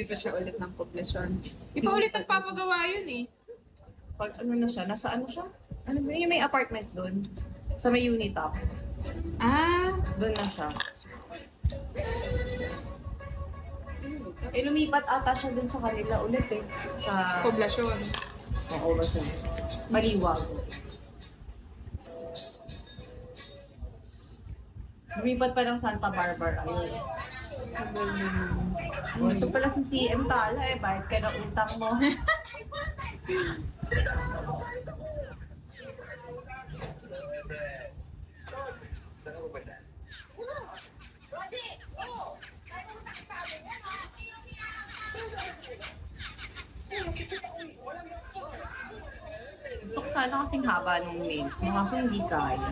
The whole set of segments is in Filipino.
pa siya ulit ng poblasyon. Di pa ulit nagpapagawa yun eh. Pag ano na siya, nasa ano siya? Ano ba yung may apartment doon? Sa may Unitop. Ah, Doon na siya. Eh, lumipat ata siya doon sa kanila ulit eh. Sa... poblasyon. Oo ba siya? Maliwag. Lumipat pa ng Santa Barbara. Ayun. Ito pala si CM Tala eh. Bayad ka ng utang mo. Gusto ko sana kasing haba ng nails mo kasi hindi kaya.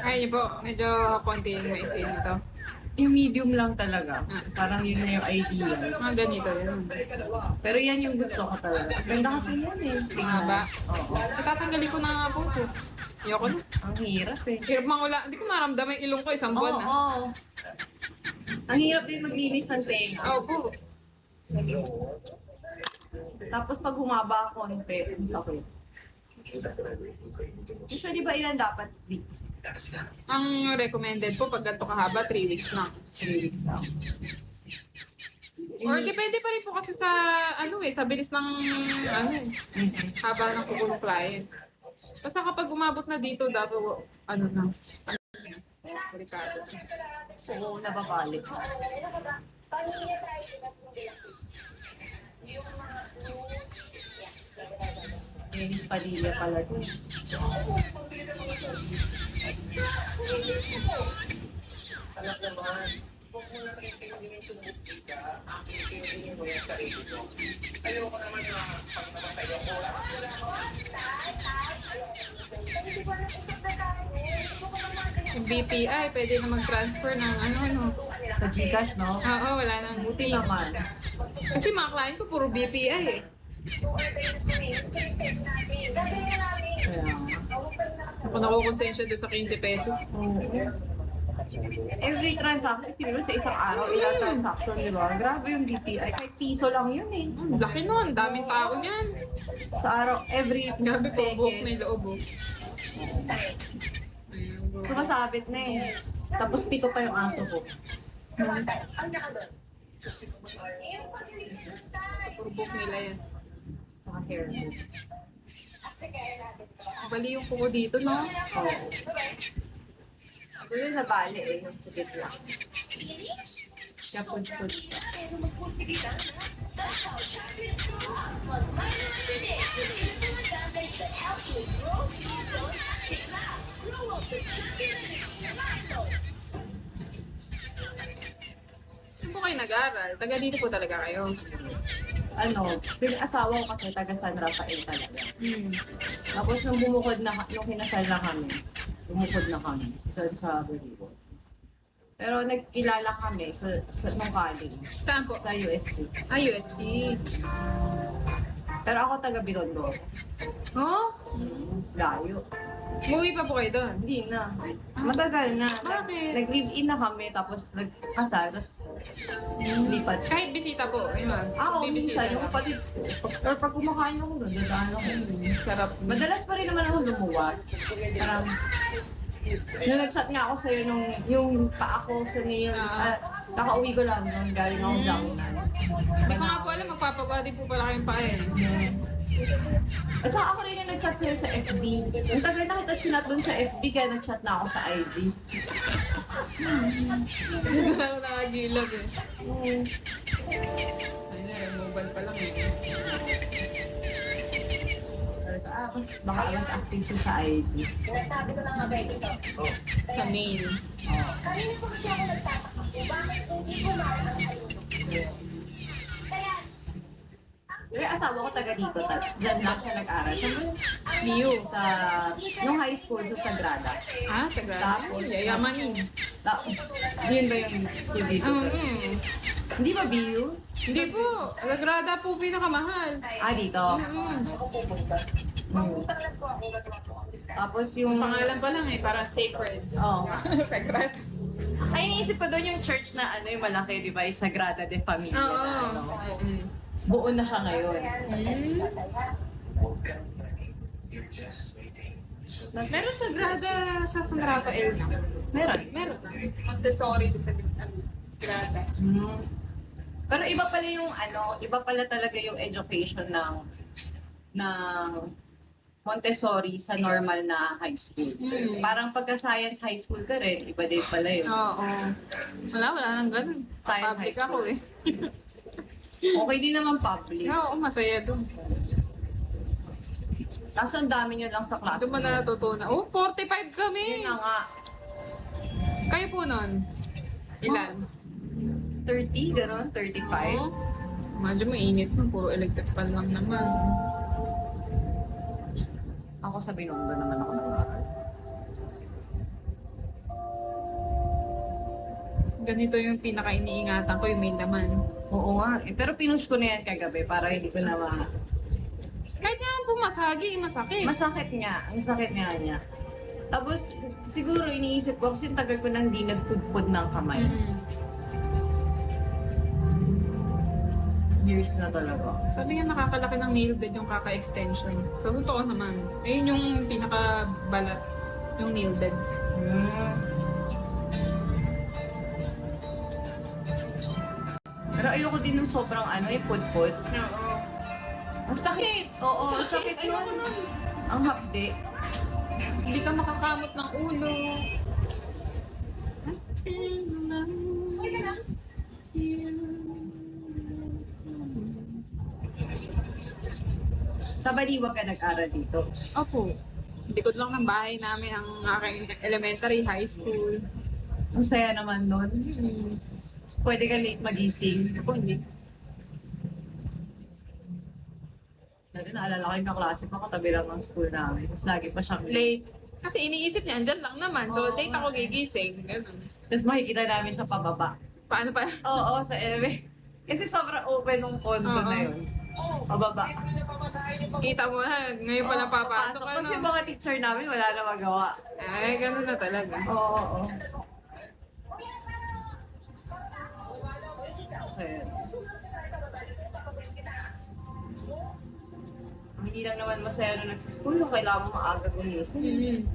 Ay, po, medyo konti yung maiksi nito. Yung medium lang talaga. Parang yun na yung ideal. Mga ganito yun. Pero yan yung gusto ko talaga. Ganda kasi yan eh. Nga ba? Oo. Tatanggalin ko na nga po ko. Ayoko na. Ang hirap eh. Hirap mangula. Hindi ko maramdaman yung ilong ko isang buwan na. Oo. Ang hirap din maglinis ng tenga. Oo po. Tapos pag humaba konti, okay. Usually ba ilan dapat weeks? Ang recommended po pag ganito kahaba, 3 weeks na. 3 weeks lang. Or depende pa rin po kasi sa sa bilis ng haba ng kuko ng client. Basta kapag umabot na dito, dapat delikado. Oo, nababalik. Dennis Padilla pala to. Anak naman, huwag mo na rin yung sumbuk ka. Tingin mo yan sa sarili mo. Ayoko naman na pag namatay ako. Yung BPI, pwede na mag-transfer ng Sa Gcash, no? Oo, wala nang Buti buti. naman. Kasi mga client ko, puro BPI eh. Kaya, Ako nakukonsensya doon sa 15 pesos. every transaction, siguro sa isang araw, ilang transaction, di ba? Grabe yung DTI. Kahit piso lang yun eh. Laki nun, daming tao niyan. Sa araw, every Grabe po, buhok na second. yung loob. Ayun, bro. Sumasabit na eh. Tapos pito pa yung aso ko. Puro buhok nila yan. Saka hair ko. Bali yung kuko dito, no? Oo. Ako yun sa bali eh. Yung sigit lang. Kaya pud-pud. Saan po kayo nag-aaral? Taga dito po talaga kayo. Ano, yung asawa ko kasi taga San Rafael talaga. Tapos nung bumukod na, nung kinasal na kami, bumukod na kami sa Bolivar. Pero nagkilala kami nung college, Saan po? sa UST. Ah, UST. Pero ako taga Binondo. Oh? Layo. Umuwi pa po kayo doon? Hindi na. Matagal na. Bakit? Nag-live-in na kami, tapos nagkasal, tapos lipat. Kahit bisita po. Ayun. Oo, Bibisita minsan, yung lang. kapatid ko. Or pag kumakain ako doon, dadaan ako. Sarap. Madalas pa rin naman ako lumuwas. Parang, nung nag-chat nga ako sa'yo, nung yung pa ako sa nail, nakauwi ko lang doon, galing ako Dangnan. Hindi ko nga po alam, magpapagawa din po pala kayong paen. At saka ako rin yung nag-chat sa'yo sa FB. Yung tagal na kita chinat doon sa FB, kaya nag-chat na ako sa IG. Gusto na ako nakagilog eh. Ayun na, mobile pa lang eh. Baka mas active siya sa IG. Sinasabi ko na nga ba ito? Sa mail. Kanina po kasi ako nagtataka kung bakit hindi ko marunong salunod. Kaya, Yung asawa ko taga dito, dyan lang siya nag-aral. Liu. Nung high school sa Sagrada. Ah, sa Tapos, Yayaman yun. Yun ba yung school dito? Hindi ba BU? Hindi po. Sagrada po pinakamahal. Dito. Ako pupunta. Magpupunta po ako, nagawa po ang lista. Tapos Yung yung... pangalan pa lang para sacred. Oo. Sagrada. Ay, iniisip ko doon yung church na ano yung malaki, di ba? Yung Sagrada de Familia Oo. na ano. Mm. Buo na siya ngayon. Huwag kang running. You're just waiting. So, Meron Sagrada sa San Rafael na. Meron. Meron. Montessori sa Sagrada. Pero iba pala yung ano, iba pala talaga yung education ng Montessori sa normal na high school. Parang pagka-science high school ka rin, iba din pala yun. Oo. Wala nang ganun. Science Public high ako school. eh. Okay din naman public. Oo, masaya doon. Kaso ang dami nyo lang sa class. Doon mo na natutunan. Oh, 45 Yun kami! na nga. Kayo po nun? Ilan? 30, gano'n? 35? Medyo mainit nun. Puro electric pan lang naman. Ako sa Binondo naman ako nag-aaral. Ganito yung pinaka-iniingatan ko, yung may laman. Oo nga. Pero pinush ko na yan kagabi para hindi ko na Kahit nga po masakit. Masakit nga. Ang sakit nga niya. Tapos, siguro iniisip ko kasi tagal ko nang di nagpudpud ng kamay. Years na talaga. Sabi nga nakakalaki ng nail bed yung kaka-extension. So, totoo naman. Ayun yung pinaka-balat, yung nail bed. Pero ayoko din ng sobrang ano, yung pudpud. Oo. Ang sakit! Oo, ang sakit Ayoko yun. nun. Ang hapde. Hindi ka makakamot ng ulo. Sa Baliwag ka nag-aral dito. Opo. Likod lang ng bahay namin ang aking elementary, high school. Ang saya naman nun. Pwede ka late magising. Ako hindi. Dati naalala ko yung kaklase ko, katabi lang ng school namin. Tapos lagi pa siyang late. Late. Kasi iniisip niya, andyan lang naman. So, Oo. late ako gigising. Ganun. Tapos makikita namin siya pababa. Paano pa? Oo, sa elevator. Kasi sobrang open ng condo Oo. na yun. Pababa. Kita mo na, ngayon pa lang papasok. Tapos Ano? yung mga teacher namin, wala na magawa. Ay, ganun na talaga. Oo. Okay. Hindi lang naman masaya nung nag-school, yung kailangan mo maaga gumising.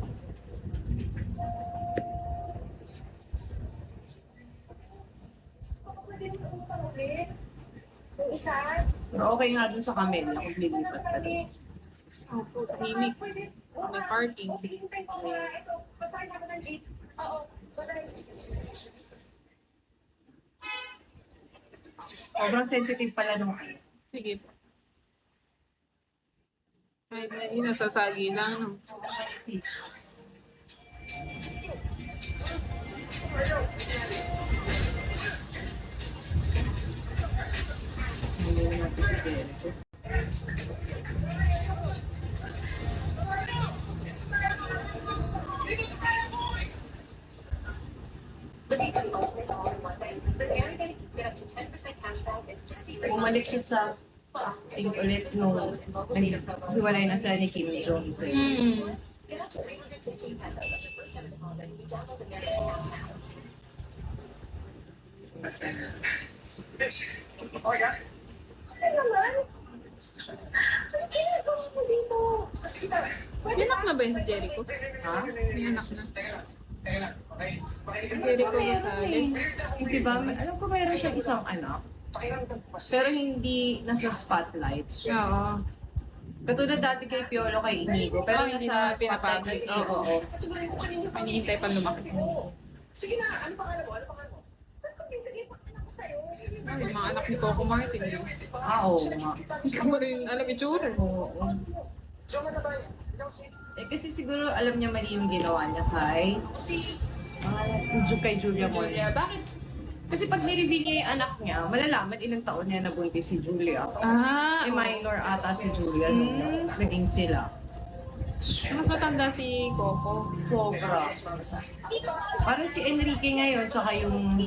Yung isa, Pero okay nga dun sa Camellia kung lilipat ka dun. Opo, tahimik. May parking. sige, hintay ko nga. Ito, basahin ako ng 8. Oo, Sobrang sensitive pala nung Sige po. Kahit na yun, nasasagi lang. No? Hindi na natin The weekly ultimate all-in-one bank. The Gary Bank, get up to 10% cashback and 60 free Bumalik siya sa plus ting ulit nung hiwalay na sila ni Kim Jong. Get up to 315 pesos as your first time deposit. You download the Gary app now. Miss, okay ka? Ano naman? Ano ginagawa mo dito? Sige na. May anak na ba yun si Jericho? Ha? May anak na. Teka lang, okay? Makinig ka Jericho sa Gonzalez. Diba? Alam ko mayroon siyang isang anak, Pakiramdam ko kasi. pero hindi nasa spotlight. Oo. Katulad dati kay Piolo, kay Inigo, pero Oh, hindi nasa na spotlight pinapublic. na oo. Katuloy ko kanina pa. Hinihintay pa lumaki. Sige na, ano pangalan mo? Ano pangalan mo? Ba't kung bibigay pa anak ko sa'yo? Ay, yung mga anak ni Coco Martin. Yun. Oo nga. Hindi mo rin alam itsura. Oo. Diyan ka na ba? Ikaw si... Kasi siguro alam niya mali yung ginawa niya kay Julia Mon. Julia, bakit? Kasi pag ni-reveal niya yung anak niya, malalaman ilang taon niya nabuntis si Julia. Ah, Minor ata si Julia nung naging sila. mas matanda si Coco. Sobra. Parang si Enrique ngayon, tsaka yung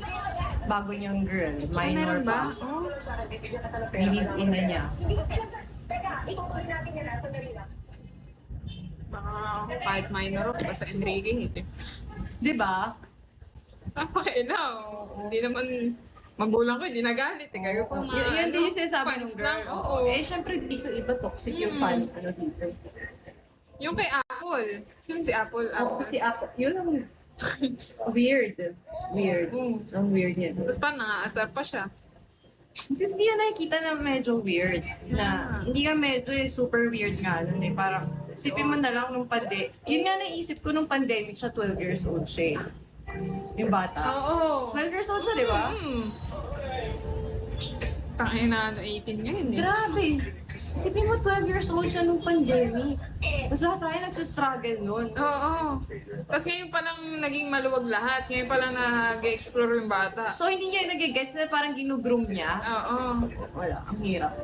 bago niyang girl, Ay, minor meron ba? pa. Oh. Sa akin, bibigyan ka ng pera. Binid ina niya. Hindi ko pinag... Teka, itutuloy natin yan. Sandali lang. Baka ako kahit minor ako, basta Enrique eh. Di ba? Napakailaw. Hindi naman, magulang ko, hindi nagalit. Eh. Gaya pa mga, Yan din yung sinasabi fans ng girl. lang, oo. Eh, syempre dito iba toxic yung fans. Ano dito? Yung kay Apple. Sino si Apple? Oo, Apple. si Apple. Yun ang weird. Weird. Ang weird niya. Tapos pa, nangaasar pa siya. Kasi hindi yan nakikita na medyo weird. Na, hindi ka medyo super weird nga nun eh. Parang, isipin mo na lang nung pandemic. Yun nga naisip ko nung pandemic siya, 12 years old siya eh. Yung bata. Oo. 12 years old siya, di ba? Tangin na, 18 ngayon eh. Grabe. Isipin mo, 12 years old siya nung pandemic. Mas lahat tayo nagsistruggle nun. Oo. Tapos ngayon pa lang naging maluwag lahat. Ngayon pa lang nag-explore yung bata. So, hindi niya nagigets na parang ginugroom niya. Oo. Wala, ang hirap.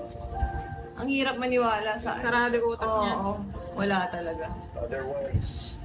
Ang hirap maniwala sa... Sarado utak niya. Oo, wala talaga. Otherwise,